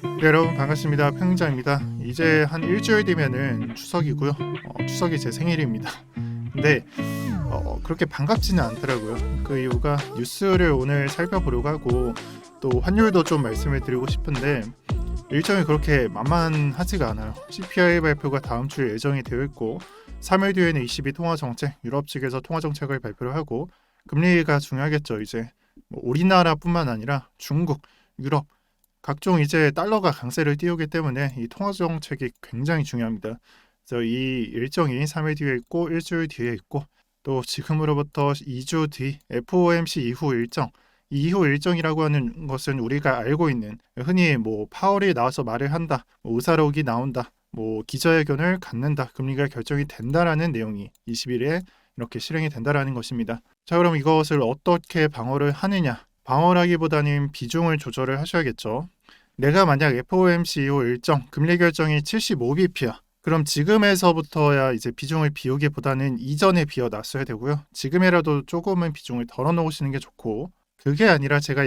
네, 여러분 반갑습니다. 평자입니다. 이제 한 일주일 뒤면은 추석이고요. 추석이 제 생일입니다. 근데 그렇게 반갑지는 않더라고요. 그 이유가 뉴스를 오늘 살펴보려고 하고 또 환율도 좀 말씀을 드리고 싶은데 일정이 그렇게 만만하지가 않아요. CPI 발표가 다음 주에 예정이 되어 있고 3일 뒤에는 ECB 통화정책, 유럽 측에서 통화정책을 발표를 하고 금리가 중요하겠죠. 이제 뭐 우리나라뿐만 아니라 중국, 유럽 각종 이제 달러가 강세를 띄우기 때문에 이 통화 정책이 굉장히 중요합니다. 그래서 이 일정이 3일 뒤에 있고 일주일 뒤에 있고 또 지금으로부터 2주 뒤 FOMC 이후 일정, 이 이후 일정이라고 하는 것은 우리가 알고 있는 흔히 뭐 파월이 나와서 말을 한다, 뭐 의사록이 나온다, 뭐 기자회견을 갖는다, 금리가 결정이 된다라는 내용이 20일에 이렇게 실행이 된다라는 것입니다. 자, 그럼 이것을 어떻게 방어를 하느냐? 방어라기보다는 비중을 조절을 하셔야겠죠. 내가 만약 FOMC 이후 일정 금리 결정이 75bp야. 그럼 지금에서부터야 이제 비중을 비우기보다는 이전에 비워놨어야 되고요. 지금이라도 조금은 비중을 덜어놓으시는 게 좋고, 그게 아니라 제가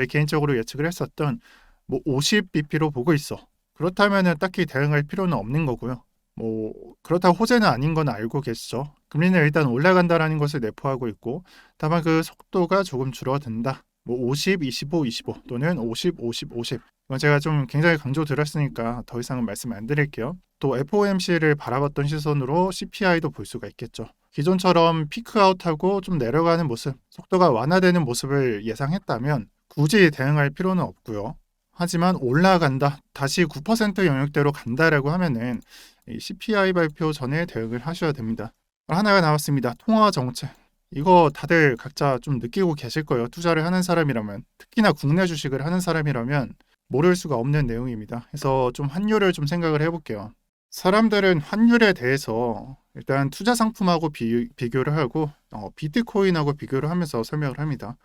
개인적으로 예측을 했었던 뭐 50bp로 보고 있어. 그렇다면은 딱히 대응할 필요는 없는 거고요. 뭐 그렇다고 호재는 아닌 건 알고 계시죠. 금리는 일단 올라간다라는 것을 내포하고 있고, 다만 그 속도가 조금 줄어든다. 뭐 50, 25, 25 또는 50, 50, 50. 이건 제가 좀 굉장히 강조 드렸으니까 더 이상은 말씀 안 드릴게요. 또 FOMC를 바라봤던 시선으로 CPI도 볼 수가 있겠죠. 기존처럼 피크아웃하고 좀 내려가는 모습, 속도가 완화되는 모습을 예상했다면 굳이 대응할 필요는 없고요. 하지만 올라간다, 다시 9% 영역대로 간다라고 하면은 이 CPI 발표 전에 대응을 하셔야 됩니다. 하나가 나왔습니다. 통화 정책. 이거 다들 각자 좀 느끼고 계실 거예요. 투자를 하는 사람이라면, 특히나 국내 주식을 하는 사람이라면 모를 수가 없는 내용입니다. 그래서 좀 환율을 좀 생각을 해볼게요. 사람들은 환율에 대해서 일단 투자 상품하고 비교를 하고 비트코인하고 비교를 하면서 설명을 합니다.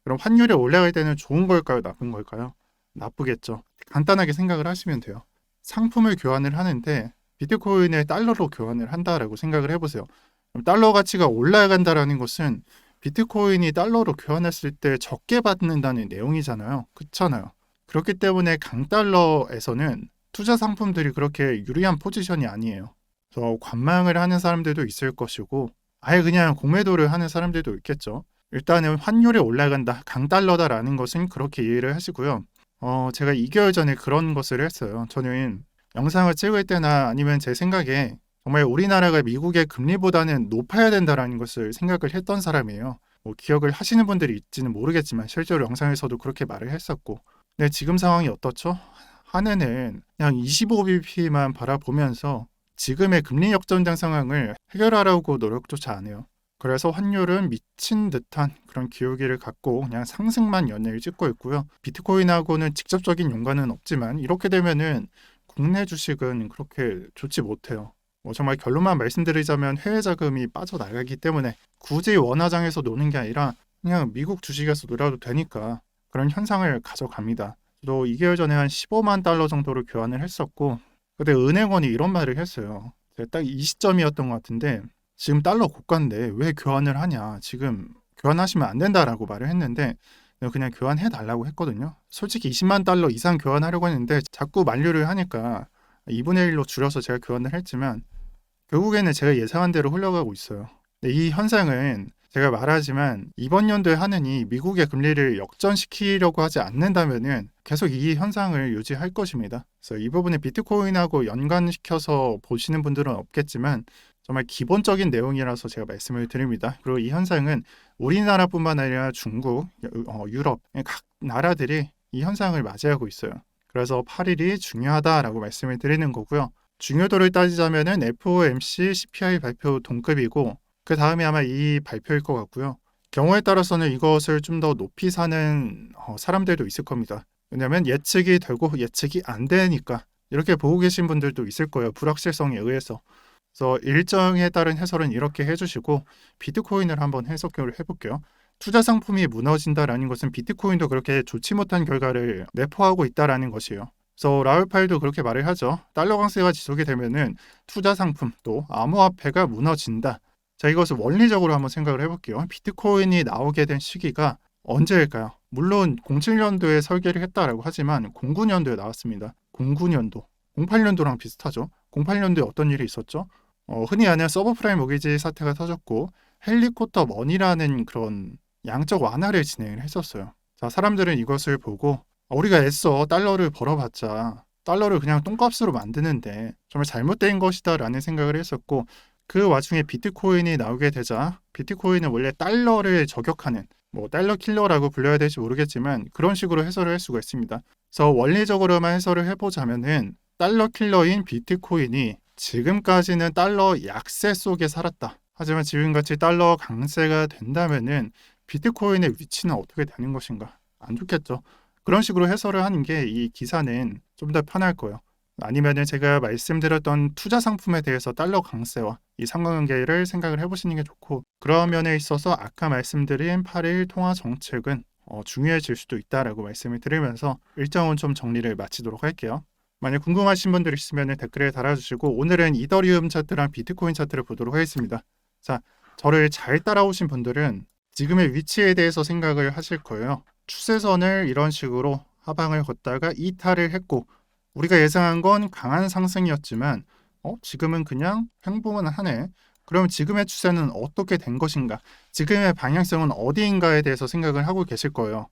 그럼 환율이 올라갈 때는 좋은 걸까요? 나쁜 걸까요? 나쁘겠죠. 간단하게 생각을 하시면 돼요. 상품을 교환을 하는데 비트코인을 달러로 교환을 한다라고 생각을 해보세요. 그럼 달러 가치가 올라간다라는 것은 비트코인이 달러로 교환했을 때 적게 받는다는 내용이잖아요. 그렇잖아요. 그렇기 때문에 강달러에서는 투자 상품들이 그렇게 유리한 포지션이 아니에요. 그래서 관망을 하는 사람들도 있을 것이고 아예 그냥 공매도를 하는 사람들도 있겠죠. 일단은 환율이 올라간다, 강달러다라는 것은 그렇게 이해를 하시고요. 제가 2개월 전에 그런 것을 했어요. 저는 영상을 찍을 때나 아니면 제 생각에 정말 우리나라가 미국의 금리보다는 높아야 된다라는 것을 생각을 했던 사람이에요. 뭐 기억을 하시는 분들이 있지는 모르겠지만 실제로 영상에서도 그렇게 말을 했었고, 근데 지금 상황이 어떻죠? 한 해는 그냥 25bp만 바라보면서 지금의 금리 역전장 상황을 해결하려고 노력조차 안 해요. 그래서 환율은 미친 듯한 그런 기울기를 갖고 그냥 상승만 연일 찍고 있고요. 비트코인하고는 직접적인 연관은 없지만 이렇게 되면은 국내 주식은 그렇게 좋지 못해요. 뭐 정말 결론만 말씀드리자면 해외 자금이 빠져나가기 때문에 굳이 원화장에서 노는 게 아니라 그냥 미국 주식에서 놀아도 되니까 그런 현상을 가져갑니다. 또 2개월 전에 한 15만 달러 정도로 교환을 했었고, 그때 은행원이 이런 말을 했어요. 제가 딱 이 시점이었던 것 같은데, 지금 달러 고가인데 왜 교환을 하냐, 지금 교환하시면 안 된다라고 말을 했는데 그냥 교환해 달라고 했거든요. 솔직히 20만 달러 이상 교환하려고 했는데 자꾸 만류를 하니까 2분의 1로 줄여서 제가 교환을 했지만 결국에는 제가 예상한 대로 흘러가고 있어요. 근데 이 현상은 제가 말하지만 이번 연도에 하느니 미국의 금리를 역전시키려고 하지 않는다면은 계속 이 현상을 유지할 것입니다. 그래서 이 부분에 비트코인하고 연관시켜서 보시는 분들은 없겠지만 정말 기본적인 내용이라서 제가 말씀을 드립니다. 그리고 이 현상은 우리나라뿐만 아니라 중국, 유럽 각 나라들이 이 현상을 맞이하고 있어요. 그래서 8일이 중요하다라고 말씀을 드리는 거고요. 중요도를 따지자면은 FOMC CPI 발표 동급이고 그 다음에 아마 이 발표일 것 같고요. 경우에 따라서는 이것을 좀 더 높이 사는 사람들도 있을 겁니다. 왜냐하면 예측이 되고 예측이 안 되니까 이렇게 보고 계신 분들도 있을 거예요. 불확실성에 의해서. 그래서 일정에 따른 해설은 이렇게 해주시고 비트코인을 한번 해석을 해볼게요. 투자 상품이 무너진다라는 것은 비트코인도 그렇게 좋지 못한 결과를 내포하고 있다라는 것이에요. 그래서 라울 파일도 그렇게 말을 하죠. 달러 강세가 지속이 되면은 투자 상품 또 암호화폐가 무너진다. 자, 이것을 원리적으로 한번 생각을 해볼게요. 비트코인이 나오게 된 시기가 언제일까요? 물론 07년도에 설계를 했다라고 하지만 09년도에 나왔습니다. 09년도. 08년도랑 비슷하죠. 08년도에 어떤 일이 있었죠? 흔히 아는 서브프라임 모기지 사태가 터졌고 헬리콥터 머니라는 그런 양적 완화를 진행을 했었어요. 자, 사람들은 이것을 보고 우리가 애써 달러를 벌어봤자 달러를 그냥 똥값으로 만드는데 정말 잘못된 것이다 라는 생각을 했었고, 그 와중에 비트코인이 나오게 되자 비트코인은 원래 달러를 저격하는, 뭐 달러 킬러라고 불려야 될지 모르겠지만 그런 식으로 해설을 할 수가 있습니다. 그래서 원리적으로만 해설을 해보자면은 달러 킬러인 비트코인이 지금까지는 달러 약세 속에 살았다. 하지만 지금같이 달러 강세가 된다면은 비트코인의 위치는 어떻게 되는 것인가? 안 좋겠죠. 그런 식으로 해설을 하는 게 이 기사는 좀 더 편할 거예요. 아니면은 제가 말씀드렸던 투자 상품에 대해서 달러 강세와 이 상관관계를 생각을 해보시는 게 좋고, 그런 면에 있어서 아까 말씀드린 8일 통화 정책은 중요해질 수도 있다라고 말씀을 드리면서 일정은 좀 정리를 마치도록 할게요. 만약 궁금하신 분들 있으면 댓글에 달아주시고, 오늘은 이더리움 차트랑 비트코인 차트를 보도록 하겠습니다. 자, 저를 잘 따라오신 분들은 지금의 위치에 대해서 생각을 하실 거예요. 추세선을 이런 식으로 하방을 걷다가 이탈을 했고, 우리가 예상한 건 강한 상승이었지만 지금은 그냥 횡보만 하네. 그럼 지금의 추세는 어떻게 된 것인가? 지금의 방향성은 어디인가에 대해서 생각을 하고 계실 거예요.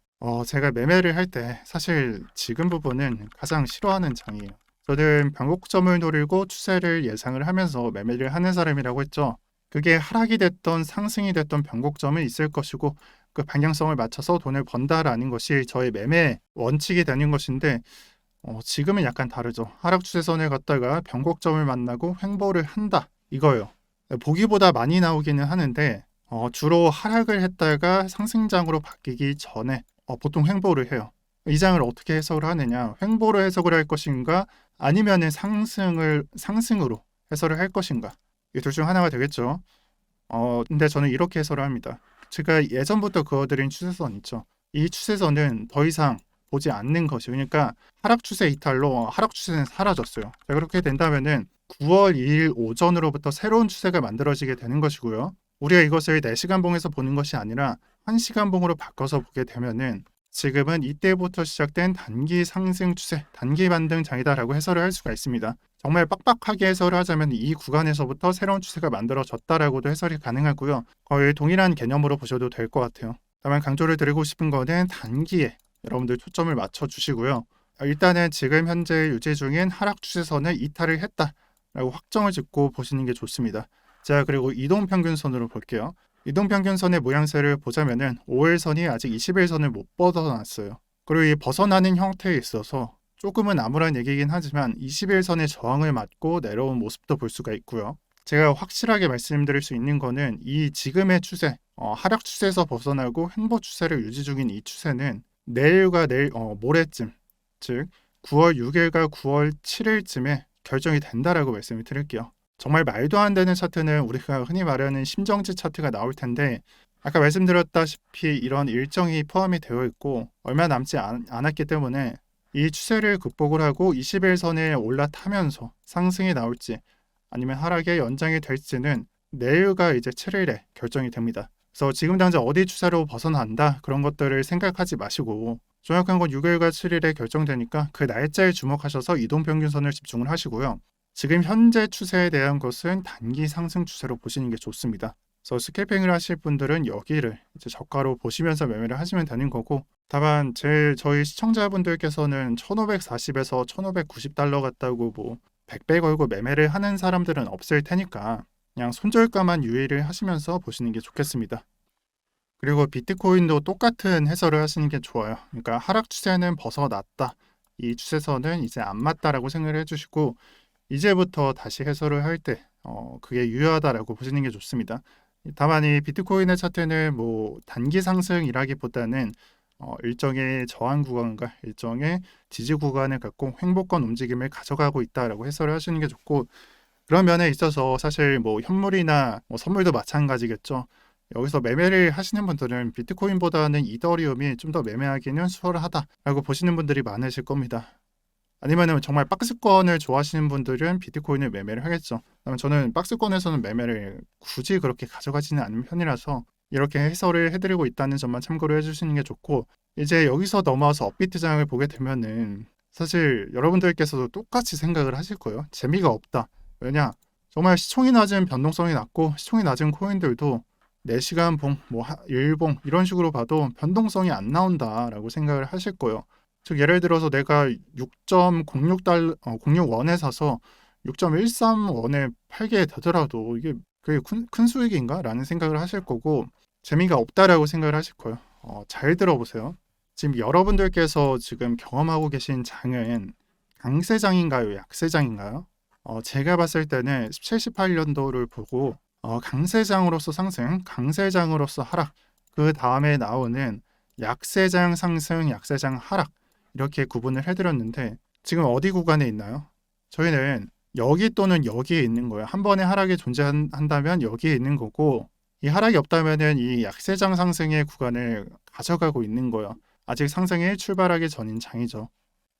제가 매매를 할 때 사실 지금 부분은 가장 싫어하는 장이에요. 저는 변곡점을 노리고 추세를 예상을 하면서 매매를 하는 사람이라고 했죠. 그게 하락이 됐던 상승이 됐던 변곡점은 있을 것이고, 그 방향성을 맞춰서 돈을 번다라는 것이 저의 매매 원칙이 되는 것인데, 지금은 약간 다르죠. 하락 추세선을 걷다가 변곡점을 만나고 횡보를 한다, 이거예요. 보기보다 많이 나오기는 하는데 주로 하락을 했다가 상승장으로 바뀌기 전에 보통 횡보를 해요. 이 장을 어떻게 해석을 하느냐? 횡보로 해석을 할 것인가? 아니면은 상승으로 해설을 할 것인가? 이 둘 중 하나가 되겠죠. 근데 저는 이렇게 해설을 합니다. 제가 예전부터 그어드린 추세선 있죠. 이 추세선은 더 이상 보지 않는 것이, 그러니까 하락 추세 이탈로 하락 추세는 사라졌어요. 자, 그렇게 된다면은 9월 2일 오전으로부터 새로운 추세가 만들어지게 되는 것이고요. 우리가 이것을 4시간 봉에서 보는 것이 아니라 1시간 봉으로 바꿔서 보게 되면은 지금은 이때부터 시작된 단기 상승 추세, 단기 반등장이다라고 해설을 할 수가 있습니다. 정말 빡빡하게 해설을 하자면 이 구간에서부터 새로운 추세가 만들어졌다라고도 해설이 가능하고요. 거의 동일한 개념으로 보셔도 될 것 같아요. 다만 강조를 드리고 싶은 거는 단기에 여러분들 초점을 맞춰 주시고요. 일단은 지금 현재 유지 중인 하락 추세선을 이탈을 했다라고 확정을 짓고 보시는 게 좋습니다. 자, 그리고 이동평균선으로 볼게요. 이동평균선의 모양새를 보자면은 5일선이 아직 21선을 못 벗어났어요. 그리고 이 벗어나는 형태에 있어서 조금은 암울한 얘기긴 하지만 21선의 저항을 맞고 내려온 모습도 볼 수가 있고요. 제가 확실하게 말씀드릴 수 있는 거는 이 지금의 추세, 하락 추세에서 벗어나고 횡보 추세를 유지 중인 이 추세는 내일과 모레쯤, 즉 9월 6일과 9월 7일쯤에 결정이 된다라고 말씀을 드릴게요. 정말 말도 안 되는 차트는 우리가 흔히 말하는 심정지 차트가 나올 텐데, 아까 말씀드렸다시피 이런 일정이 포함이 되어 있고 얼마 남지 않았기 때문에 이 추세를 극복을 하고 21선에 올라타면서 상승이 나올지 아니면 하락의 연장이 될지는 내일과 이제 7일에 결정이 됩니다. 그래서 지금 당장 어디 추세로 벗어난다 그런 것들을 생각하지 마시고, 정확한 건 6일과 7일에 결정되니까 그 날짜에 주목하셔서 이동평균선을 집중을 하시고요. 지금 현재 추세에 대한 것은 단기 상승 추세로 보시는 게 좋습니다. 그래서 스캘핑을 하실 분들은 여기를 이제 저가로 보시면서 매매를 하시면 되는 거고, 다만 저희 시청자분들께서는 1540에서 1590달러 같다고 뭐 100배 걸고 매매를 하는 사람들은 없을 테니까 그냥 손절가만 유의를 하시면서 보시는 게 좋겠습니다. 그리고 비트코인도 똑같은 해설을 하시는 게 좋아요. 그러니까 하락 추세는 벗어났다, 이 추세선은 이제 안 맞다라고 생각을 해주시고, 이제부터 다시 해설을 할 때 그게 유효하다라고 보시는 게 좋습니다. 다만 이 비트코인의 차트는 뭐 단기 상승이라기보다는 일정의 저항 구간과 일정의 지지 구간을 갖고 횡보권 움직임을 가져가고 있다라고 해설을 하시는 게 좋고, 그런 면에 있어서 사실 뭐 현물이나 뭐 선물도 마찬가지겠죠. 여기서 매매를 하시는 분들은 비트코인보다는 이더리움이 좀 더 매매하기는 수월하다라고 보시는 분들이 많으실 겁니다. 아니면은 정말 박스권을 좋아하시는 분들은 비트코인을 매매를 하겠죠. 저는 박스권에서는 매매를 굳이 그렇게 가져가지는 않는 편이라서 이렇게 해설을 해드리고 있다는 점만 참고를 해주시는 게 좋고, 이제 여기서 넘어와서 업비트장을 보게 되면은 사실 여러분들께서도 똑같이 생각을 하실 거예요. 재미가 없다. 왜냐? 정말 시총이 낮은 변동성이 낮고 시총이 낮은 코인들도 4시간 봉, 뭐 일봉 이런 식으로 봐도 변동성이 안 나온다라고 생각을 하실 거예요. 즉 예를 들어서 내가 6.06달러, 06원에 사서 6.13원에 팔게 되더라도 이게 그게 큰 수익인가? 라는 생각을 하실 거고, 재미가 없다라고 생각을 하실 거예요. 잘 들어보세요. 지금 여러분들께서 지금 경험하고 계신 장은 강세장인가요? 약세장인가요? 제가 봤을 때는 17, 18년도를 보고 강세장으로서 상승, 강세장으로서 하락, 그 다음에 나오는 약세장 상승, 약세장 하락 이렇게 구분을 해드렸는데 지금 어디 구간에 있나요? 저희는 여기 또는 여기에 있는 거예요. 한 번의 하락이 존재한다면 여기에 있는 거고, 이 하락이 없다면은 이 약세장 상승의 구간을 가져가고 있는 거예요. 아직 상승이 출발하기 전인 장이죠.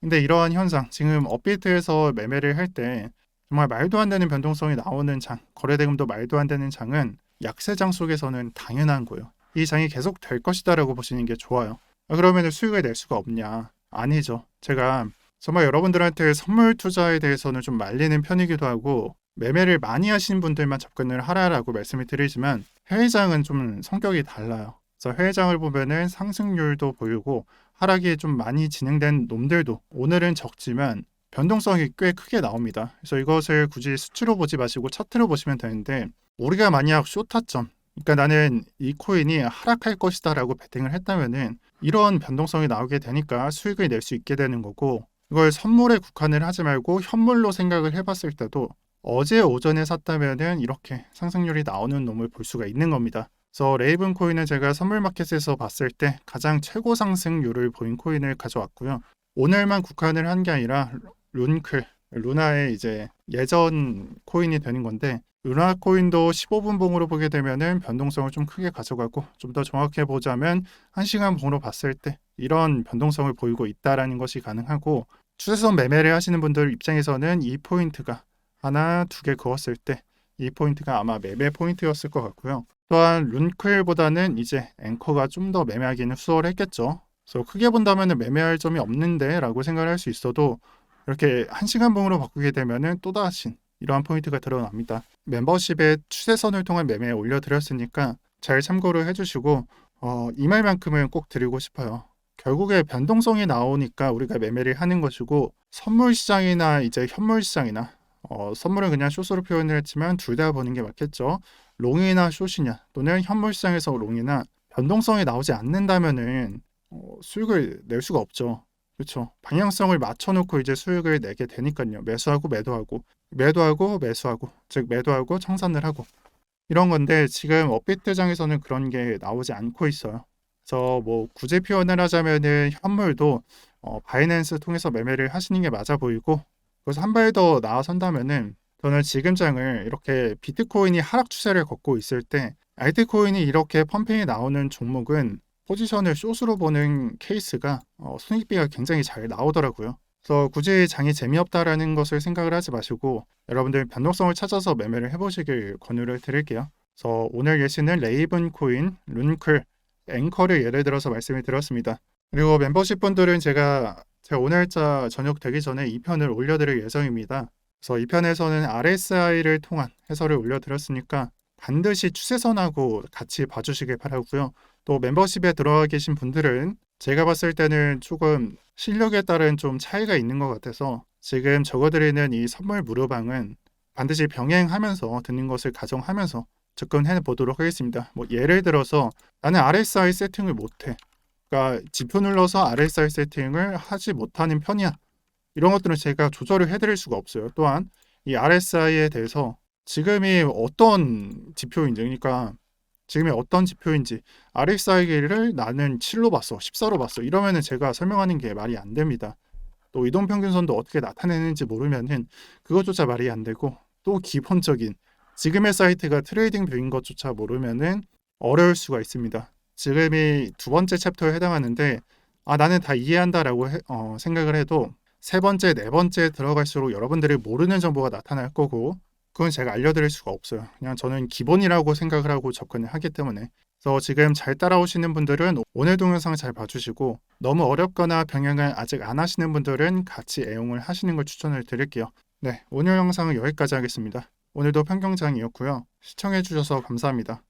근데 이러한 현상, 지금 업비트에서 매매를 할 때 정말 말도 안 되는 변동성이 나오는 장, 거래대금도 말도 안 되는 장은 약세장 속에서는 당연한 거예요. 이 장이 계속 될 것이다라고 보시는 게 좋아요. 그러면 수익을 낼 수가 없냐? 아니죠. 제가 정말 여러분들한테 선물 투자에 대해서는 좀 말리는 편이기도 하고 매매를 많이 하시는 분들만 접근을 하라라고 말씀을 드리지만 해외장은 좀 성격이 달라요. 그래서 해외장을 보면은 상승률도 보이고 하락이 좀 많이 진행된 놈들도 오늘은 적지만 변동성이 꽤 크게 나옵니다. 그래서 이것을 굳이 수치로 보지 마시고 차트로 보시면 되는데, 우리가 만약 쇼타점, 그러니까 나는 이 코인이 하락할 것이다 라고 베팅을 했다면은 이런 변동성이 나오게 되니까 수익을 낼 수 있게 되는 거고, 이걸 선물에 국한을 하지 말고 현물로 생각을 해봤을 때도 어제 오전에 샀다면은 이렇게 상승률이 나오는 놈을 볼 수가 있는 겁니다. 그래서 레이븐 코인은 제가 선물 마켓에서 봤을 때 가장 최고 상승률을 보인 코인을 가져왔고요. 오늘만 국한을 한 게 아니라 룬클, 루나의 이제 예전 코인이 되는 건데, 루나 코인도 15분 봉으로 보게 되면은 변동성을 좀 크게 가져가고, 좀 더 정확해 보자면 1시간 봉으로 봤을 때 이런 변동성을 보이고 있다라는 것이 가능하고, 추세선 매매를 하시는 분들 입장에서는 이 포인트가 하나, 두 개 그었을 때 이 포인트가 아마 매매 포인트였을 것 같고요. 또한 룬클보다는 이제 앵커가 좀 더 매매하기는 수월했겠죠. 그래서 크게 본다면 매매할 점이 없는데 라고 생각을 할 수 있어도, 이렇게 1시간 봉으로 바꾸게 되면은 또다시 이러한 포인트가 드러납니다. 멤버십에 추세선을 통한 매매에 올려드렸으니까 잘 참고를 해주시고, 이 말만큼은 꼭 드리고 싶어요. 결국에 변동성이 나오니까 우리가 매매를 하는 것이고, 선물 시장이나 이제 현물 시장이나 선물은 그냥 숏으로 표현을 했지만 둘 다 보는 게 맞겠죠. 롱이나 숏이냐 또는 현물 시장에서 롱이나 변동성이 나오지 않는다면은 수익을 낼 수가 없죠. 그렇죠. 방향성을 맞춰놓고 이제 수익을 내게 되니까요. 매수하고 매도하고 매도하고 매수하고, 즉 매도하고 청산을 하고 이런 건데, 지금 업비트장에서는 그런 게 나오지 않고 있어요. 그래서 뭐 굳이 표현을 하자면은 현물도 바이낸스 통해서 매매를 하시는 게 맞아 보이고, 그래서 한 발 더 나아선다면은 저는 지금 장을 이렇게 비트코인이 하락 추세를 걷고 있을 때 알트코인이 이렇게 펌핑이 나오는 종목은 포지션을 숏으로 보는 케이스가 손익비가 굉장히 잘 나오더라고요. 그래서 굳이 장이 재미없다라는 것을 생각을 하지 마시고 여러분들 변동성을 찾아서 매매를 해보시길 권유를 드릴게요. 그래서 오늘 예시는 레이븐 코인, 룬클, 앵커를 예를 들어서 말씀을 드렸습니다. 그리고 멤버십 분들은 제가 오늘자 저녁 되기 전에 2편을 올려드릴 예정입니다. 그래서 2편에서는 RSI를 통한 해설을 올려드렸으니까 반드시 추세선하고 같이 봐주시길 바라고요. 또 멤버십에 들어와 계신 분들은 제가 봤을 때는 조금 실력에 따른 좀 차이가 있는 것 같아서 지금 적어드리는 이 선물 무료방은 반드시 병행하면서 듣는 것을 가정하면서 접근해 보도록 하겠습니다. 뭐 예를 들어서 나는 RSI 세팅을 못해. 그러니까 지표 눌러서 RSI 세팅을 하지 못하는 편이야. 이런 것들은 제가 조절을 해드릴 수가 없어요. 또한 이 RSI에 대해서 지금이 어떤 지표인지, 그러니까 지금이 어떤 지표인지 RSI를 나는 7로 봤어, 14로 봤어 이러면은 제가 설명하는 게 말이 안 됩니다. 또 이동평균선도 어떻게 나타내는지 모르면은 그것조차 말이 안 되고, 또 기본적인 지금의 사이트가 트레이딩 뷰인 것조차 모르면은 어려울 수가 있습니다. 지금이 두 번째 챕터에 해당하는데 나는 다 이해한다라고 생각을 해도 세 번째, 네 번째 들어갈수록 여러분들이 모르는 정보가 나타날 거고, 그건 제가 알려드릴 수가 없어요. 그냥 저는 기본이라고 생각을 하고 접근을 하기 때문에. 그래서 지금 잘 따라오시는 분들은 오늘 동영상 잘 봐주시고 너무 어렵거나 병행을 아직 안 하시는 분들은 같이 애용을 하시는 걸 추천을 드릴게요. 네, 오늘 영상은 여기까지 하겠습니다. 오늘도 평경장이었고요. 시청해주셔서 감사합니다.